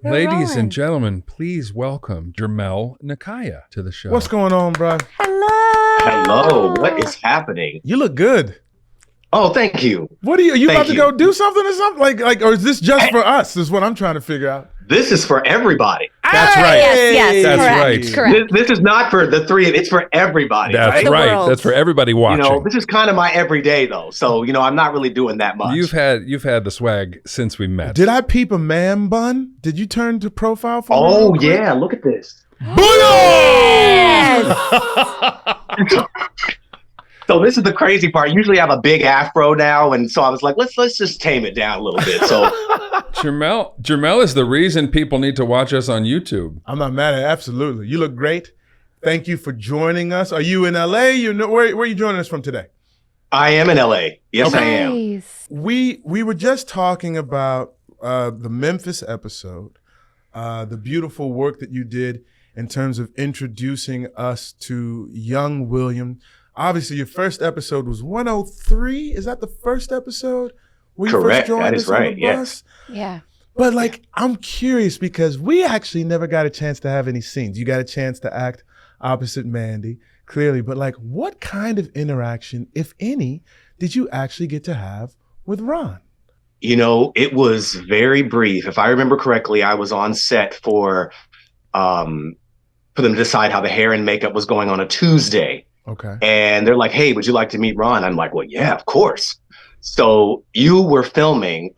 Ladies and gentlemen, please welcome JERMEL NAKIA to the show. What's going on, bro? Hello. What is happening? You look good. Oh, thank you. What are you about to go do something or something? Like, or is this just for us? Is what I'm trying to figure out. This is for everybody. That's right. Yes, That's correct. right. Correct. This is not for the three. It's for everybody. That's right. world. That's for everybody watching. This is kind of my everyday though. So, I'm not really doing that much. You've had the swag since we met. Did I peep a man bun? Did you turn to profile for me? Oh, yeah. Look at this. So this is the crazy part. Usually I have a big afro now. And so I was like, let's just tame it down a little bit. So JERMEL is the reason people need to watch us on YouTube. I'm not mad at it. Absolutely. You look great. Thank you for joining us. Are you in LA? Where are you joining us from today? I am in LA. Yes, Okay. I am. We were just talking about the Memphis episode, the beautiful work that you did in terms of introducing us to young William. Obviously, your first episode was 103. Is that the first episode? Where you Correct. First joined That us is right. on the Yeah. bus? Yeah. But I'm curious because we actually never got a chance to have any scenes. You got a chance to act opposite Mandy, clearly. But what kind of interaction, if any, did you actually get to have with Ron? It was very brief. If I remember correctly, I was on set for them to decide how the hair and makeup was going on a Tuesday. Okay. And they're like, hey, would you like to meet Ron? I'm like, well, yeah, of course. So you were filming,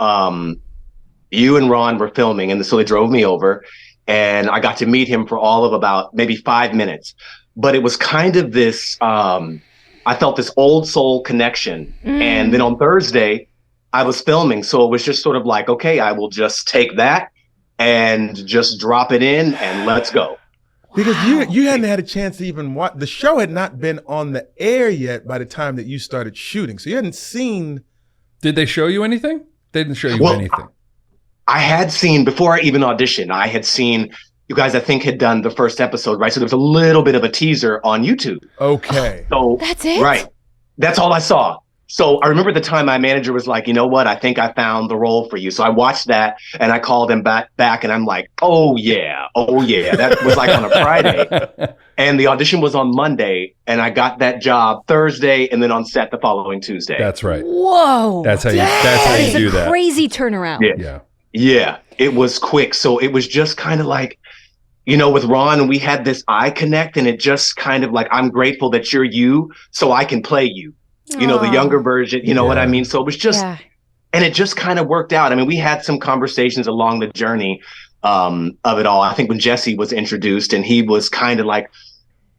you and Ron were filming, and so they drove me over, and I got to meet him for all of about maybe 5 minutes. But it was kind of this, I felt this old soul connection. And then on Thursday, I was filming. So it was just sort of like, okay, I will just take that and just drop it in and let's go. Because you hadn't had a chance to even watch. The show had not been on the air yet by the time that you started shooting. So you hadn't seen. Did they show you anything? They didn't show you anything. I had seen, before I even auditioned, I had seen, you guys, I think, had done the first episode, right? So there was a little bit of a teaser on YouTube. Okay. So That's it? Right. That's all I saw. So I remember the time my manager was like, you know what? I think I found the role for you. So I watched that and I called him back and I'm like, oh yeah. That was like on a Friday. And the audition was on Monday and I got that job Thursday and then on set the following Tuesday. That's right. Whoa. That's how you do that. Crazy turnaround. Yeah. It was quick. So it was just kind of like, with Ron, we had this eye connect and it just kind of like, I'm grateful that you're you so I can play you. The younger version, what I mean? So it was just, and it just kind of worked out. I mean, we had some conversations along the journey of it all. I think when Jesse was introduced and he was kind of like,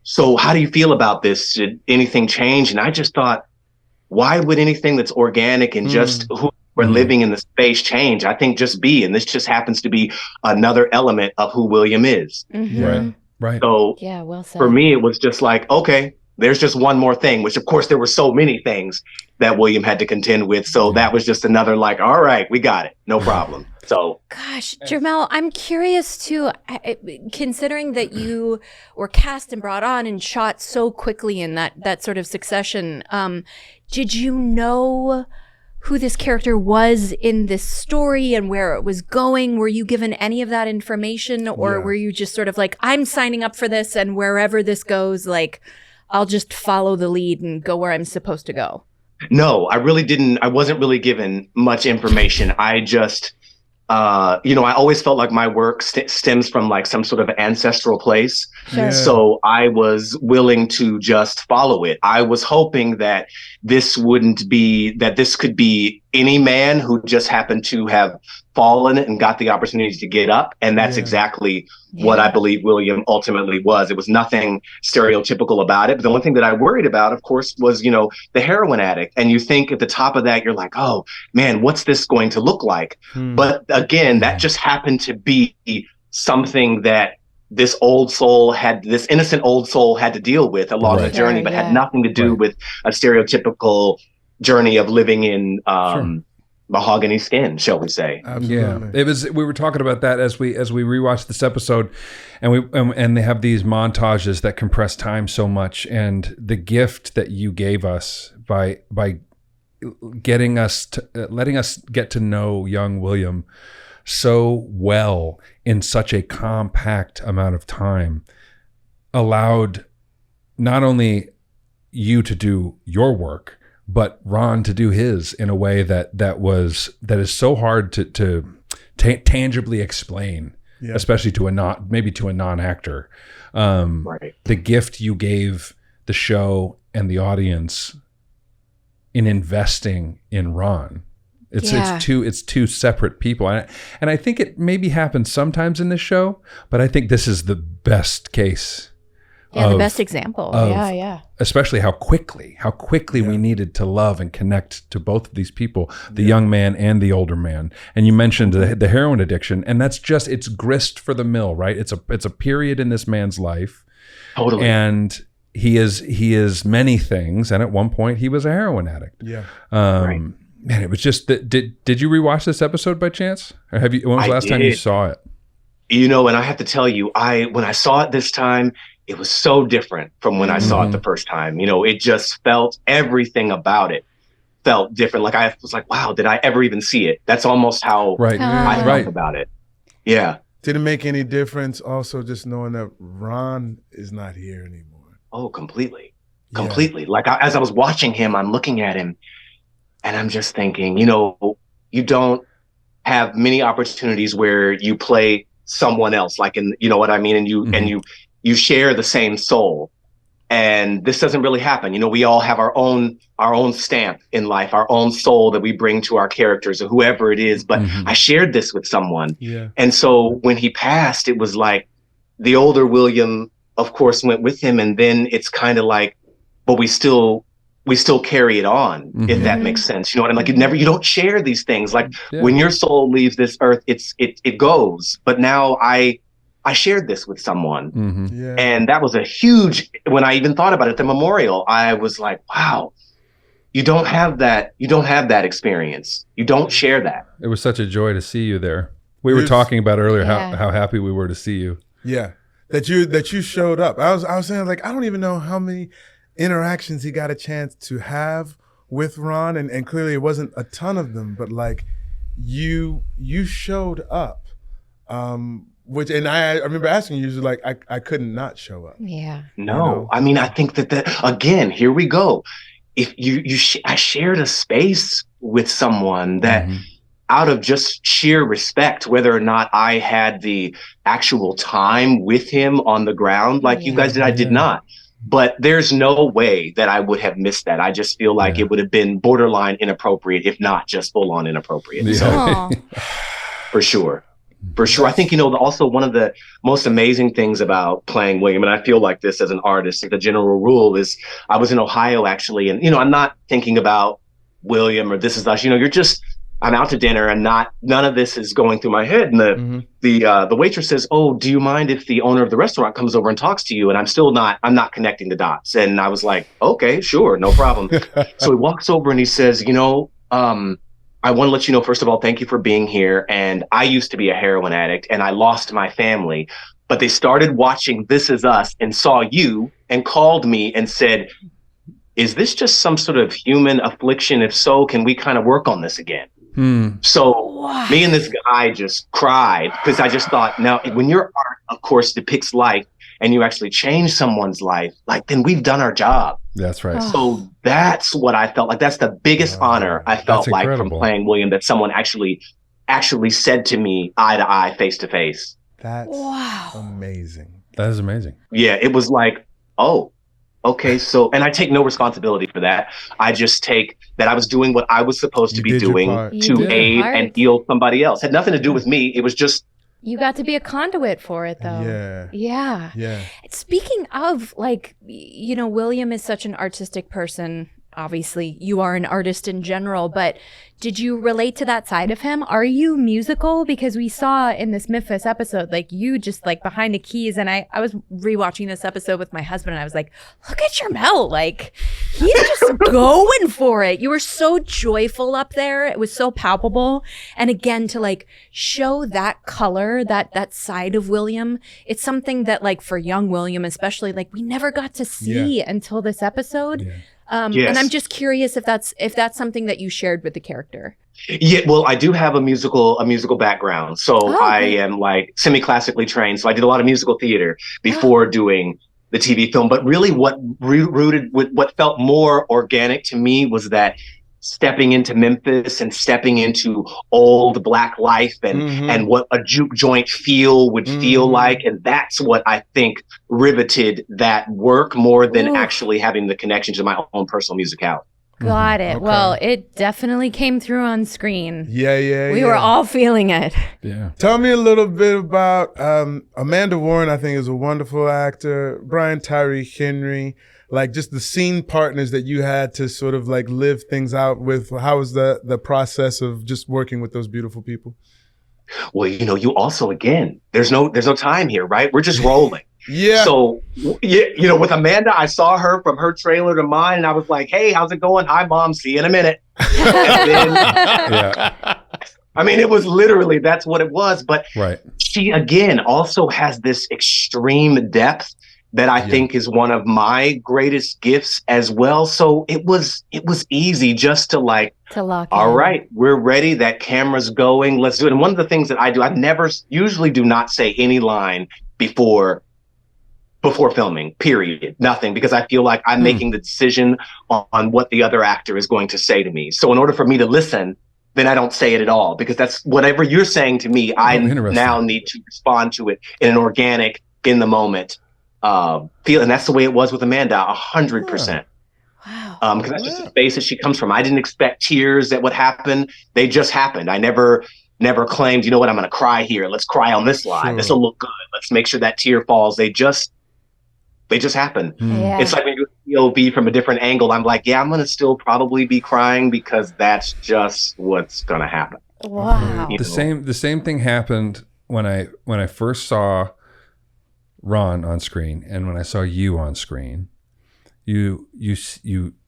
so how do you feel about this? Did anything change? And I just thought, why would anything that's organic and just who we're living in the space change? I think just be, and this just happens to be another element of who William is. Right. So well said. For me, it was just like, okay, there's just one more thing, which of course there were so many things that William had to contend with. So that was just another like, all right, we got it. No problem. So. Gosh, JERMEL, I'm curious too, considering that you were cast and brought on and shot so quickly in that sort of succession. Did you know who this character was in this story and where it was going? Were you given any of that information or were you just sort of like, I'm signing up for this and wherever this goes, like, I'll just follow the lead and go where I'm supposed to go? No, I really didn't. I wasn't really given much information. I just, I always felt like my work stems from like some sort of ancestral place. Sure. So I was willing to just follow it. I was hoping that this could be any man who just happened to have fallen and got the opportunity to get up. And that's exactly what I believe William ultimately was. It was nothing stereotypical about it. But the one thing that I worried about, of course, was, the heroin addict. And you think at the top of that, you're like, oh man, what's this going to look like? But again, that just happened to be something that this innocent old soul had to deal with along the journey, but had nothing to do with a stereotypical journey of living in mahogany skin, shall we say? Absolutely. We were talking about that as we rewatched this episode, and they have these montages that compress time so much, and the gift that you gave us by letting us get to know young William so well in such a compact amount of time allowed not only you to do your work, but Ron to do his in a way that is so hard to tangibly explain, especially to a non-actor. Right. The gift you gave the show and the audience in investing in Ron. It's two separate people. And I think it maybe happens sometimes in this show, but I think this is the best case. Yeah, the best example. Yeah. Especially how quickly we needed to love and connect to both of these people, the young man and the older man. And you mentioned the heroin addiction, and that's just, it's grist for the mill, right? It's a period in this man's life. Totally. And he is many things, and at one point he was a heroin addict. Yeah. Right. Man, it was just did you rewatch this episode by chance? Or when was the last time you saw it? And I have to tell you, when I saw it this time, it was so different from when I saw it the first time. It just felt, everything about it felt different. Like I was like, wow, did I ever even see it? That's almost how I felt about it. Yeah. Did it make any difference also just knowing that Ron is not here anymore? Oh, completely. Like as I was watching him, I'm looking at him and I'm just thinking, you don't have many opportunities where you play someone else, like you know what I mean? And you share the same soul, and this doesn't really happen. We all have our own stamp in life, our own soul that we bring to our characters or whoever it is. But I shared this with someone. Yeah. And so when he passed, it was like the older William, of course, went with him. And then it's kind of like, but we still carry it on, if that makes sense. You know what I mean? Like you don't share these things. Like when your soul leaves this earth, it goes. But now I shared this with someone. And that was a huge, when I even thought about it, the memorial, I was like, wow, you don't have that experience. You don't share that. It was such a joy to see you there. We were talking about earlier how happy we were to see you. Yeah. That you showed up. I was saying, like, I don't even know how many interactions he got a chance to have with Ron, and clearly it wasn't a ton of them, but like you showed up. Which, and I remember asking you, like, I couldn't not show up. Yeah. No, I mean, I think that again, here we go. If I shared a space with someone that out of just sheer respect, whether or not I had the actual time with him on the ground, like you guys did, I did not. But there's no way that I would have missed that. I just feel like it would have been borderline inappropriate, if not just full on inappropriate. Yeah. So, for sure. I think, also one of the most amazing things about playing William, and I feel like this as an artist, the general rule is, I was in Ohio actually, and, I'm not thinking about William or This Is Us, I'm out to dinner and none of this is going through my head. And the waitress says, "Oh, do you mind if the owner of the restaurant comes over and talks to you?" And I'm not connecting the dots. And I was like, okay, sure, no problem. So he walks over and he says, I want to let you know, first of all, thank you for being here. And I used to be a heroin addict and I lost my family, but they started watching This Is Us and saw you and called me and said, "Is this just some sort of human affliction? If so, can we kind of work on this again?" So me and this guy just cried, because I just thought, now when your art, of course, depicts life and you actually change someone's life, like, then we've done our job. That's right. So that's what I felt like. That's the biggest honor I felt like from playing William, that someone actually said to me eye to eye, face to face. That's amazing. That is amazing. Yeah, it was like, oh, okay. So, and I take no responsibility for that. I just take that I was doing what I was supposed to be doing to aid and heal somebody else. It had nothing to do with me. It was just, you got to be a conduit for it, though. Yeah. Speaking of, like, William is such an artistic person. Obviously, you are an artist in general, but did you relate to that side of him? Are you musical? Because we saw in this Memphis episode, like, you just, like, behind the keys, and I was rewatching this episode with my husband, and I was like, look at Jermel, like, he's just going for it. You were so joyful up there. It was so palpable. And again, to, like, show that color, that side of William, it's something that, like, for young William especially, like, we never got to see until this episode. Yes. And I'm just curious if that's something that you shared with the character. Yeah, well, I do have a musical background, so I okay. am like semi-classically trained. So I did a lot of musical theater before doing the TV film. But really, what what felt more organic to me was that stepping into Memphis and stepping into old Black life and what a juke joint would feel like, and that's what I think riveted that work more than actually having the connection to my own personal musicality. Got it. Okay. Well, it definitely came through on screen. Yeah. We were all feeling it. Yeah. Tell me a little bit about Amanda Warren. I think is a wonderful actor. Brian Tyree Henry. Like just the scene partners that you had to sort of like live things out with. How was the process of just working with those beautiful people? Well, you also, again, there's no time here, right? We're just rolling. Yeah. So, with Amanda, I saw her from her trailer to mine, and I was like, "Hey, how's it going? Hi, Mom. See you in a minute." And then, I mean, it was literally that's what it was. But she again also has this extreme depth that I think is one of my greatest gifts as well. So it was easy just to lock all right, we're ready. That camera's going. Let's do it. And one of the things that I do, I usually do not say any line before filming, period. Nothing, because I feel like I'm making the decision on what the other actor is going to say to me. So in order for me to listen, then I don't say it at all, because that's whatever you're saying to me, I now need to respond to it in an organic, in the moment feel. And that's the way it was with Amanda, 100%. Wow. Because that's just the space that she comes from. I didn't expect tears that would happen. They just happened. I never claimed, you know what, I'm going to cry here. Let's cry on this line. This will look good. Let's make sure that tear falls. They just happen. Yeah. It's like when you do POV from a different angle, I'm like, yeah, I'm going to still probably be crying because that's just what's going to happen. Wow. The same thing happened when I first saw Ron on screen and when I saw you on screen. You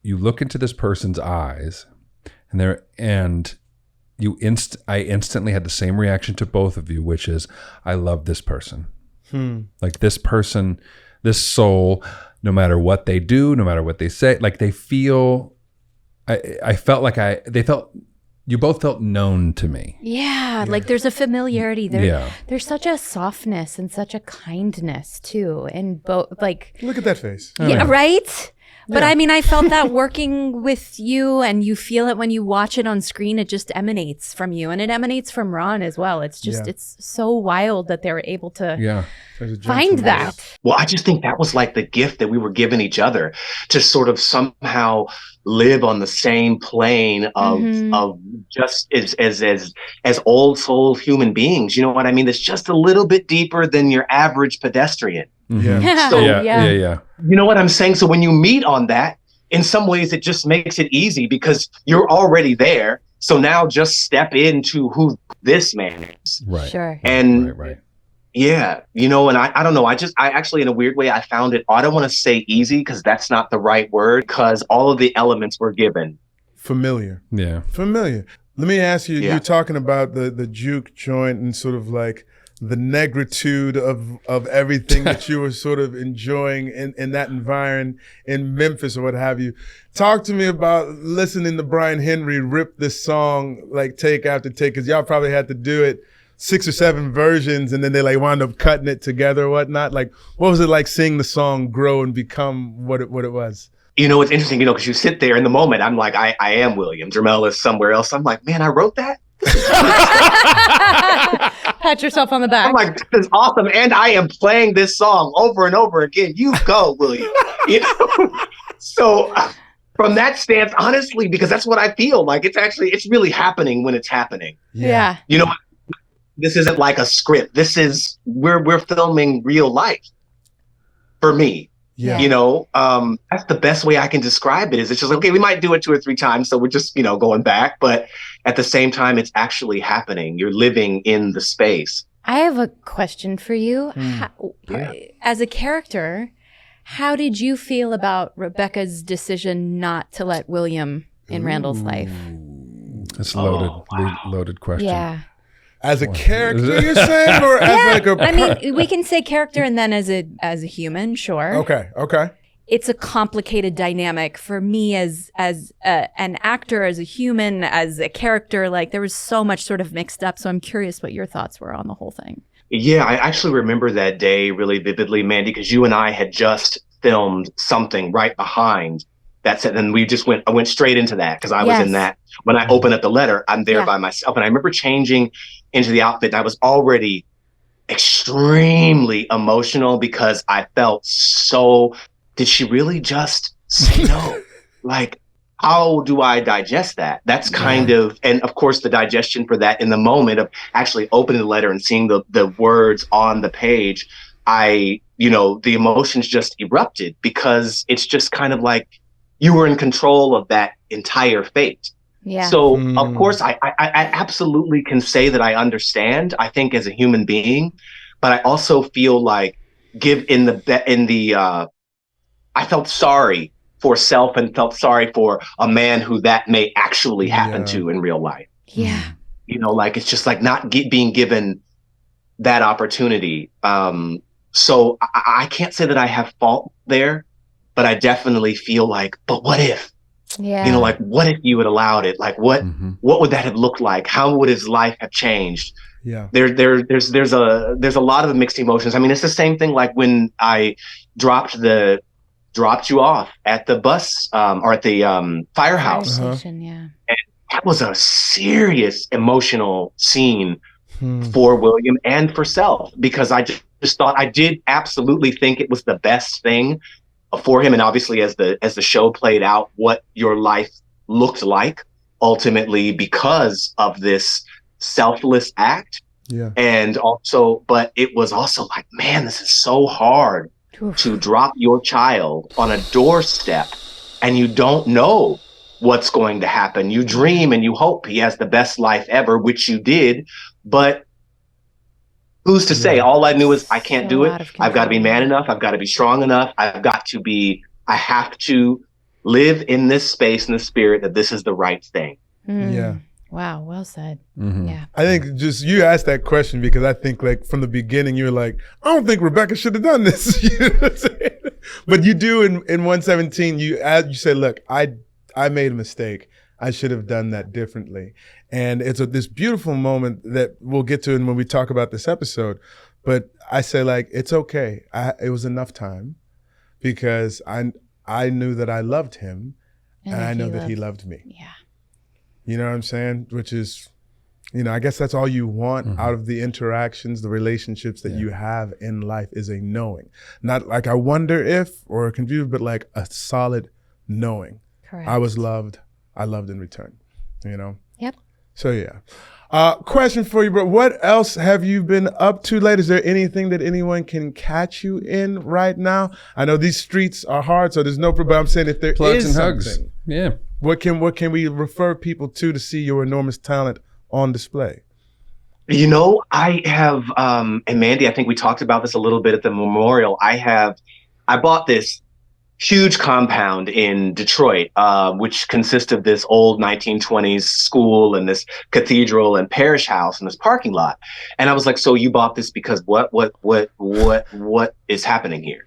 look into this person's eyes and I instantly had the same reaction to both of you, which is I love this person. Like this person, this soul, no matter what they do, no matter what they say, like they feel, I felt like you both felt known to me. Yeah, like there's a familiarity there. There's such a softness and such a kindness too. And both, like, look at that face. Yeah, right? But I mean, I felt that working with you, and you feel it when you watch it on screen. It just emanates from you, and it emanates from Ron as well. It's just, it's so wild that they were able to find that. Well, I just think that was like the gift that we were giving each other, to sort of somehow live on the same plane of just as old soul human beings. You know what I mean? It's just a little bit deeper than your average pedestrian. Yeah. So, you know what I'm saying? So when you meet on that, in some ways, it just makes it easy because you're already there. So now just step into who this man is. Right. Sure. And yeah, and I don't know. I actually, in a weird way, I found it, I don't want to say easy because that's not the right word, because all of the elements were given. Familiar. Yeah. Familiar. Let me ask you, you're talking about the juke joint and sort of like the negritude of everything that you were sort of enjoying in that environment in Memphis or what have you. Talk to me about listening to Brian Henry rip this song like take after take, because y'all probably had to do it 6 or 7 versions and then they like wound up cutting it together or whatnot. Like, what was it like seeing the song grow and become what it was? It's interesting, because you sit there in the moment. I'm like, I am William. JERMEL is somewhere else. I'm like, man, I wrote that. Pat yourself on the back. I'm like, this is awesome. And I am playing this song over and over again. You go, William. So from that stance, honestly, because that's what I feel like, it's really happening when it's happening. Yeah. This isn't like a script. This is, we're filming real life for me. Yeah. That's the best way I can describe it. Is it's just like, okay, we might do it 2 or 3 times, so we're just, going back. But at the same time, it's actually happening. You're living in the space. I have a question for you. As a character, how did you feel about Rebecca's decision not to let William in Randall's life? That's a loaded question. Yeah. As a character, you're saying, or as like a? I mean, we can say character and then as a human, sure. Okay. it's a complicated dynamic for me as an actor, as a human, as a character. Like there was so much sort of mixed up. So I'm curious what your thoughts were on the whole thing. Yeah, I actually remember that day really vividly, Mandy, because you and I had just filmed something right behind that set. And I went straight into that because I was in that. When I opened up the letter, I'm there by myself. And I remember changing into the outfit and I was already extremely emotional because I felt so, did she really just say no? Like, how do I digest that? That's kind of, and of course the digestion for that in the moment of actually opening the letter and seeing the words on the page, the emotions just erupted because it's just kind of like you were in control of that entire fate. Yeah. So of course I absolutely can say that I understand, I think as a human being, but I also feel like I felt sorry for self and felt sorry for a man who that may actually happen to in real life. Yeah. Like it's just like not being given that opportunity. So I can't say that I have fault there, but I definitely feel like, but what if? Yeah. Like what if you had allowed it? Like what would that have looked like? How would his life have changed? Yeah. There's a lot of mixed emotions. I mean, it's the same thing like when I dropped you off at the bus or at the firehouse. Fire station, yeah. And that was a serious emotional scene for William and for self, because I just thought, I did absolutely think it was the best thing for him. And obviously as the show played out, what your life looked like ultimately because of this selfless act. Yeah. And also, but it was also like, man, this is so hard to drop your child on a doorstep and you don't know what's going to happen. You dream and you hope he has the best life ever, which you did, but who's to say? All I knew is I can't do it. I've got to be man enough. I've got to be strong enough. I have to live in this space, in the spirit that this is the right thing. Yeah. Wow, well said. Yeah. I think just you asked that question because I think like from the beginning you were like, I don't think Rebecca should have done this. You know what I'm saying? But you do in 117, you said, look, I made a mistake. I should have done that differently. And it's this beautiful moment that we'll get to when we talk about this episode. But I say like, it's okay. It was enough time because I knew that I loved him and I know that he loved me. Yeah. You know what I'm saying? Which is, I guess that's all you want out of the interactions, the relationships that you have in life is a knowing. Not like I wonder if or confused, but like a solid knowing. Correct. I was loved. I loved in return, Yep. So yeah. Question for you, bro. What else have you been up to lately? Is there anything that anyone can catch you in right now? I know these streets are hard, so there's no problem. I'm saying if there Plugs is and something, hugs. Yeah. what can we refer people to see your enormous talent on display? I have, and Mandy, I think we talked about this a little bit at the memorial. I bought this huge compound in Detroit, which consists of this old 1920s school and this cathedral and parish house and this parking lot. And I was like, so you bought this because what is happening here?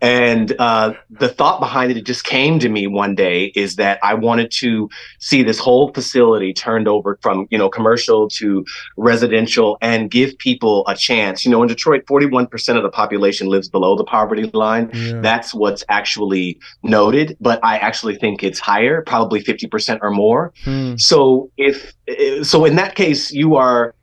And the thought behind it just came to me one day is that I wanted to see this whole facility turned over from, commercial to residential and give people a chance. In Detroit, 41% of the population lives below the poverty line. Yeah. That's what's actually noted, but I actually think it's higher, probably 50% or more. So so in that case, you are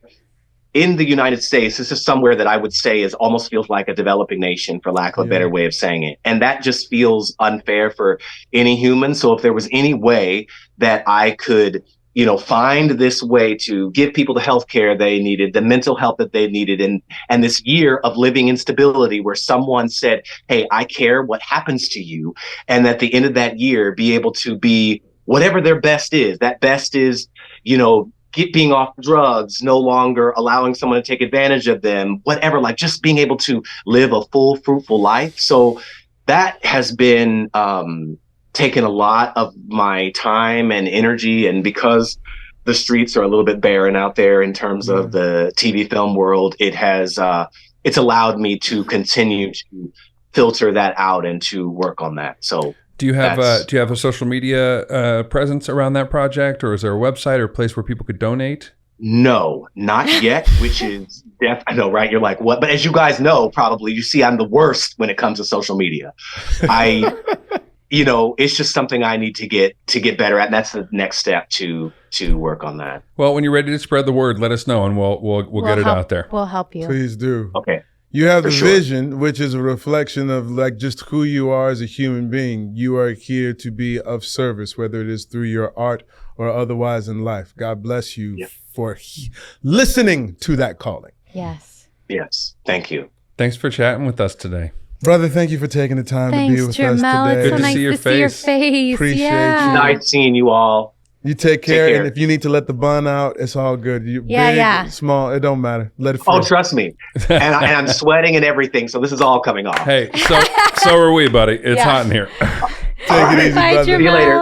in the United States. This is somewhere that I would say almost feels like a developing nation, for lack of a better way of saying it. And that just feels unfair for any human. So if there was any way that I could, find this way to give people the health care they needed, the mental health that they needed, and this year of living instability where someone said, hey, I care what happens to you. And at the end of that year, be able to be whatever their best is. That best is, being off drugs, no longer allowing someone to take advantage of them, whatever, like just being able to live a full, fruitful life. So that has been taken a lot of my time and energy. And because the streets are a little bit barren out there in terms of the TV film world, it has it's allowed me to continue to filter that out and to work on that. So do you have a social media presence around that project, or is there a website or a place where people could donate? No, not yet, which is I know, right? You're like, what? But as you guys know, probably you see I'm the worst when it comes to social media. It's just something I need to get better at. And that's the next step to work on that. Well, when you're ready to spread the word, let us know and we'll get it out there. We'll help you. Please do. Okay. You have the vision, which is a reflection of like just who you are as a human being. You are here to be of service, whether it is through your art or otherwise in life. God bless you for listening to that calling. Yes. Yes. Thank you. Thanks for chatting with us today. Brother, thank you for taking the time to be with us today. It's so Good to nice see your to see your face. Appreciate you. Nice seeing you all. You take care, and if you need to let the bun out, it's all good. Big, small, it don't matter. Let it free. Oh, trust me. And I'm sweating and everything, so this is all coming off. Hey, so are we, buddy. It's hot in here. Take it easy, brother. See you later.